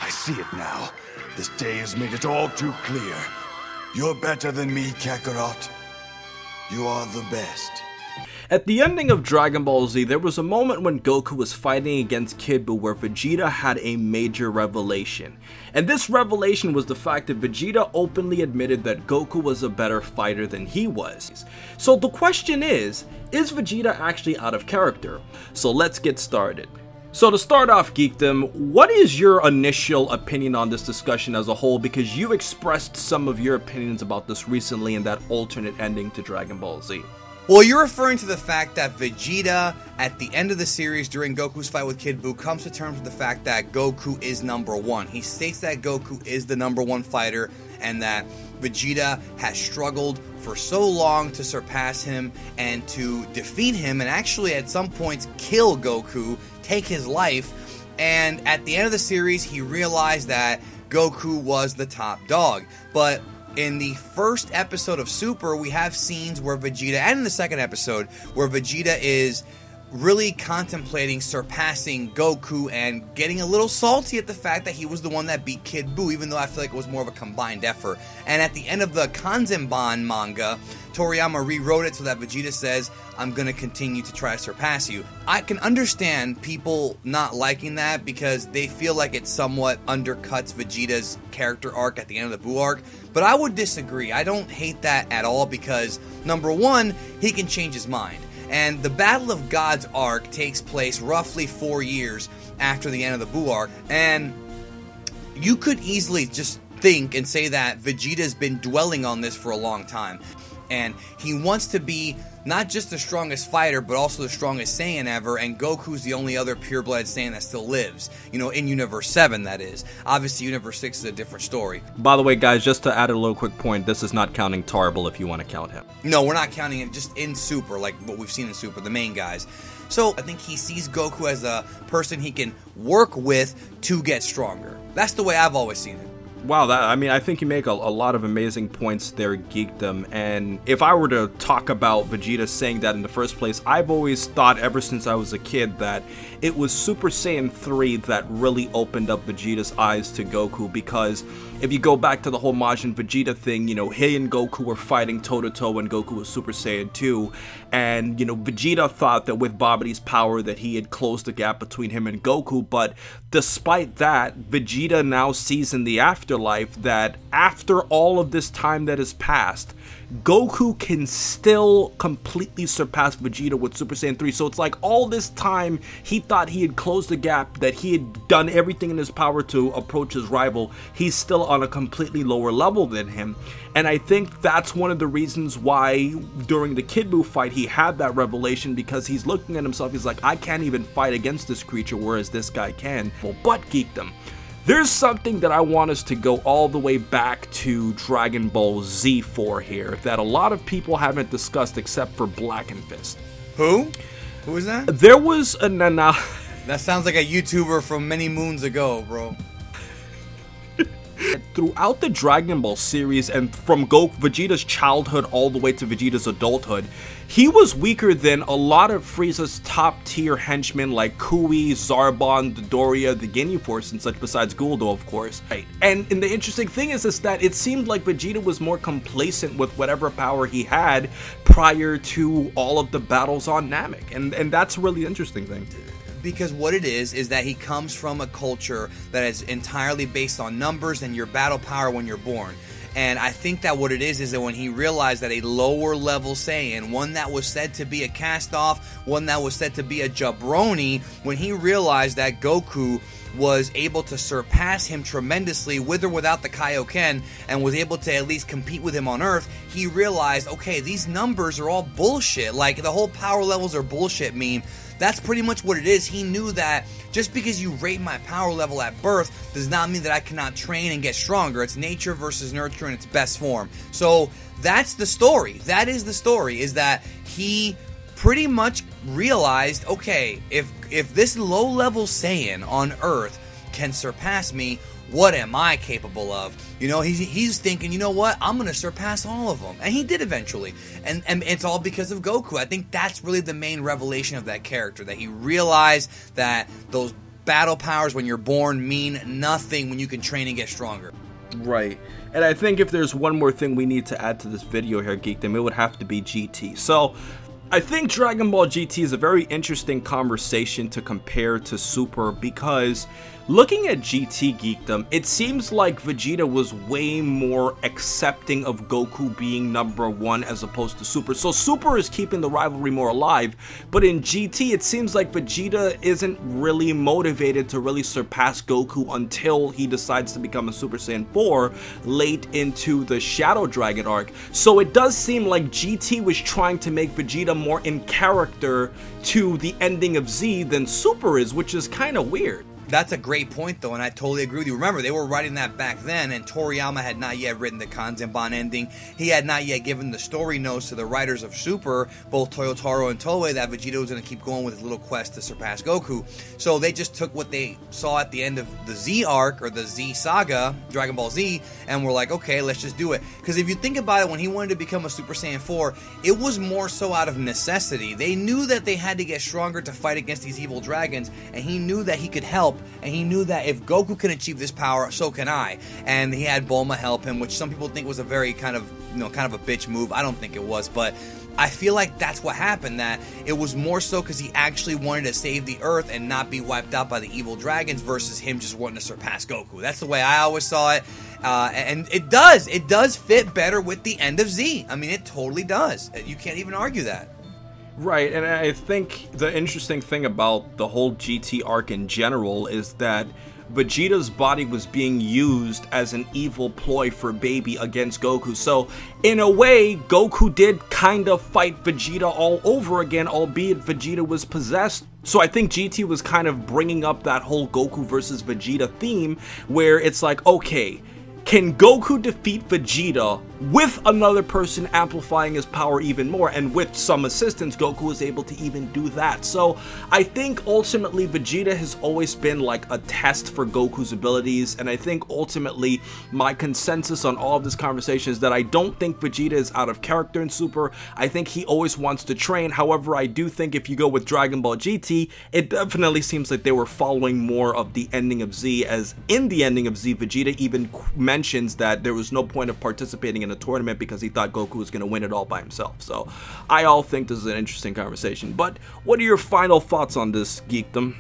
I see it now. This day has made it all too clear. You're better than me, Kakarot. You are the best. At the ending of Dragon Ball Z, there was a moment when Goku was fighting against Kid Buu where Vegeta had a major revelation. And this revelation was the fact that Vegeta openly admitted that Goku was a better fighter than he was. So the question is Vegeta actually out of character? So let's get started. So to start off, Geekdom, what is your initial opinion on this discussion as a whole? Because you expressed some of your opinions about this recently in that alternate ending to Dragon Ball Z. Well, you're referring to the fact that Vegeta, at the end of the series during Goku's fight with Kid Buu, comes to terms with the fact that Goku is number one. He states that Goku is the number one fighter and that Vegeta has struggled for so long to surpass him and to defeat him and actually at some points kill Goku, take his life. And at the end of the series, he realized that Goku was the top dog. But in the first episode of Super, we have scenes where Vegeta, and in the second episode, where Vegeta is really contemplating surpassing Goku and getting a little salty at the fact that he was the one that beat Kid Buu, even though I feel like it was more of a combined effort. And at the end of the Kanzenban manga, Toriyama rewrote it so that Vegeta says, I'm going to continue to try to surpass you. I can understand people not liking that because they feel like it somewhat undercuts Vegeta's character arc at the end of the Buu arc, but I would disagree. I don't hate that at all because, number one, he can change his mind. And the Battle of Gods arc takes place roughly 4 years after the end of the Buu arc, and you could easily just think and say that Vegeta's been dwelling on this for a long time. And he wants to be not just the strongest fighter, but also the strongest Saiyan ever, and Goku's the only other pure-blooded Saiyan that still lives. You know, in Universe 7, that is. Obviously, Universe 6 is a different story. By the way, guys, just to add a little quick point, this is not counting Tarble if you want to count him. No, we're not counting it just in Super, like what we've seen in Super, the main guys. So, I think he sees Goku as a person he can work with to get stronger. That's the way I've always seen it. Wow, I think you make a lot of amazing points there, Geekdom, and if I were to talk about Vegeta saying that in the first place, I've always thought ever since I was a kid that it was Super Saiyan 3 that really opened up Vegeta's eyes to Goku, because if you go back to the whole Majin Vegeta thing, you know, he and Goku were fighting toe-to-toe when Goku was Super Saiyan 2, and, you know, Vegeta thought that with Babidi's power that he had closed the gap between him and Goku, but despite that, Vegeta now sees in the afterlife that after all of this time that has passed, Goku can still completely surpass Vegeta with Super Saiyan 3. So it's like all this time he thought he had closed the gap, that he had done everything in his power to approach his rival. He's still on a completely lower level than him. And I think that's one of the reasons why during the Kid Buu fight he had that revelation, because he's looking at himself, he's like, I can't even fight against this creature, whereas this guy can. Well, but Geekdom, there's something that I want us to go all the way back to Dragon Ball Z for here that a lot of people haven't discussed except for Black and Fist. Who? Who is that? There was an That sounds like a YouTuber from many moons ago, bro. Throughout the Dragon Ball series and from Vegeta's childhood all the way to Vegeta's adulthood, he was weaker than a lot of Frieza's top tier henchmen like Kui, Zarbon, Dodoria, the Ginyu Force and such, besides Guldo of course. Right. And the interesting thing is that it seemed like Vegeta was more complacent with whatever power he had prior to all of the battles on Namek, and that's a really interesting thing. Because what it is that he comes from a culture that is entirely based on numbers and your battle power when you're born. And I think that what it is that when he realized that a lower level Saiyan, one that was said to be a cast-off, one that was said to be a jabroni, when he realized that Goku was able to surpass him tremendously with or without the Kaioken and was able to at least compete with him on Earth, he realized, okay, these numbers are all bullshit. Like, the whole power levels are bullshit meme. That's pretty much what it is. He knew that just because you rate my power level at birth does not mean that I cannot train and get stronger. It's nature versus nurture in its best form. So that's the story. That is the story, is that he pretty much realized, okay, if this low-level Saiyan on Earth can surpass me, what am I capable of? You know, he's thinking, you know what, I'm going to surpass all of them. And he did eventually. And it's all because of Goku. I think that's really the main revelation of that character, that he realized that those battle powers when you're born mean nothing when you can train and get stronger. Right. And I think if there's one more thing we need to add to this video here, Geekdom, it would have to be GT. So I think Dragon Ball GT is a very interesting conversation to compare to Super, because looking at GT Geekdom, it seems like Vegeta was way more accepting of Goku being #1 as opposed to Super. So Super is keeping the rivalry more alive, but in GT it seems like Vegeta isn't really motivated to really surpass Goku until he decides to become a Super Saiyan 4 late into the Shadow Dragon arc. So it does seem like GT was trying to make Vegeta more in character to the ending of Z than Super is, which is kind of weird. That's a great point, though, and I totally agree with you. Remember, they were writing that back then, and Toriyama had not yet written the Kanzenban ending. He had not yet given the story notes to the writers of Super, both Toyotaro and Toei, that Vegeta was going to keep going with his little quest to surpass Goku. So they just took what they saw at the end of the Z arc, or the Z saga, Dragon Ball Z, and were like, okay, let's just do it. Because if you think about it, when he wanted to become a Super Saiyan 4, it was more so out of necessity. They knew that they had to get stronger to fight against these evil dragons, and he knew that he could help. And he knew that if Goku can achieve this power, so can I. And he had Bulma help him, which some people think was a very kind of a bitch move. I don't think it was, but I feel like that's what happened, that it was more so because he actually wanted to save the Earth and not be wiped out by the evil dragons versus him just wanting to surpass Goku. That's the way I always saw it. And it does fit better with the end of Z. I mean, it totally does. You can't even argue that. Right, and I think the interesting thing about the whole GT arc in general is that Vegeta's body was being used as an evil ploy for Baby against Goku. So, in a way, Goku did kind of fight Vegeta all over again, albeit Vegeta was possessed. So I think GT was kind of bringing up that whole Goku versus Vegeta theme, where it's like, okay, can Goku defeat Vegeta with another person amplifying his power even more? And with some assistance, Goku was able to even do that. So I think ultimately Vegeta has always been like a test for Goku's abilities. And I think ultimately my consensus on all of this conversation is that I don't think Vegeta is out of character in Super. I think he always wants to train. However, I do think if you go with Dragon Ball GT, it definitely seems like they were following more of the ending of Z, as in the ending of Z, Vegeta even mentions that there was no point of participating in a tournament because he thought Goku was going to win it all by himself. So I all think this is an interesting conversation. But what are your final thoughts on this, Geekdom?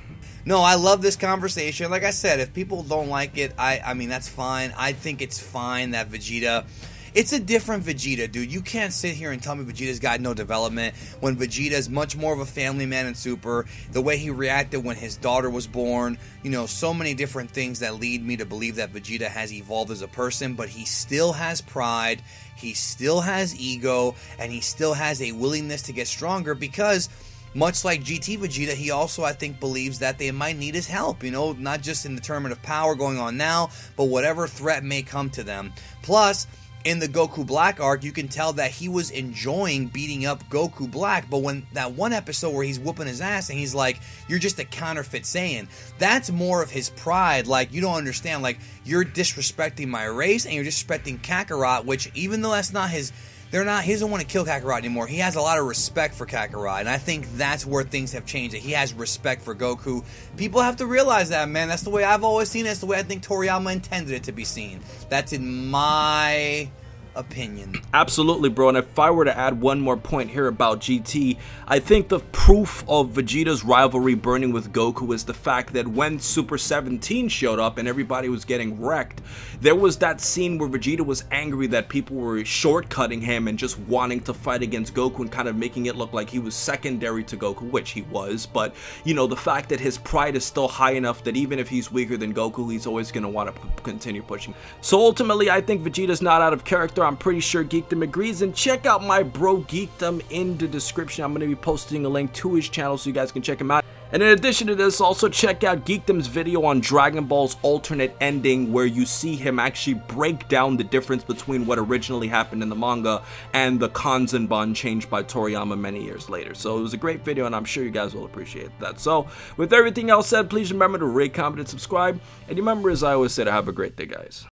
No, I love this conversation. Like I said, if people don't like it, I mean, that's fine. I think it's fine that Vegeta... It's a different Vegeta, dude. You can't sit here and tell me Vegeta's got no development when Vegeta's much more of a family man in Super. The way he reacted when his daughter was born, you know, so many different things that lead me to believe that Vegeta has evolved as a person, but he still has pride, he still has ego, and he still has a willingness to get stronger because... much like GT Vegeta, he also, I think, believes that they might need his help, you know, not just in the tournament of power going on now, but whatever threat may come to them. Plus, in the Goku Black arc, you can tell that he was enjoying beating up Goku Black, but when that one episode where he's whooping his ass and he's like, you're just a counterfeit Saiyan, that's more of his pride. Like, you don't understand, like, you're disrespecting my race and you're disrespecting Kakarot, which even though that's not his... he doesn't want to kill Kakarot anymore. He has a lot of respect for Kakarot, and I think that's where things have changed. That he has respect for Goku. People have to realize that, man. That's the way I've always seen it. That's the way I think Toriyama intended it to be seen. That's in my opinion. Absolutely, bro. And if I were to add one more point here about GT, I think the proof of Vegeta's rivalry burning with Goku is the fact that when Super 17 showed up and everybody was getting wrecked, there was that scene where Vegeta was angry that people were shortcutting him and just wanting to fight against Goku and kind of making it look like he was secondary to Goku, which he was. But, you know, the fact that his pride is still high enough that even if he's weaker than Goku, he's always going to want to continue pushing. So ultimately, I think Vegeta's not out of character. I'm pretty sure Geekdom agrees, and check out my bro Geekdom in the description. I'm going to be posting a link to his channel so you guys can check him out. And in addition to this, also check out Geekdom's video on Dragon Ball's alternate ending, where you see him actually break down the difference between what originally happened in the manga and the Kanzenban changed by Toriyama many years later. So it was a great video, and I'm sure you guys will appreciate that. So with everything else said, please remember to rate, comment, and subscribe. And remember, as I always say, to have a great day, guys.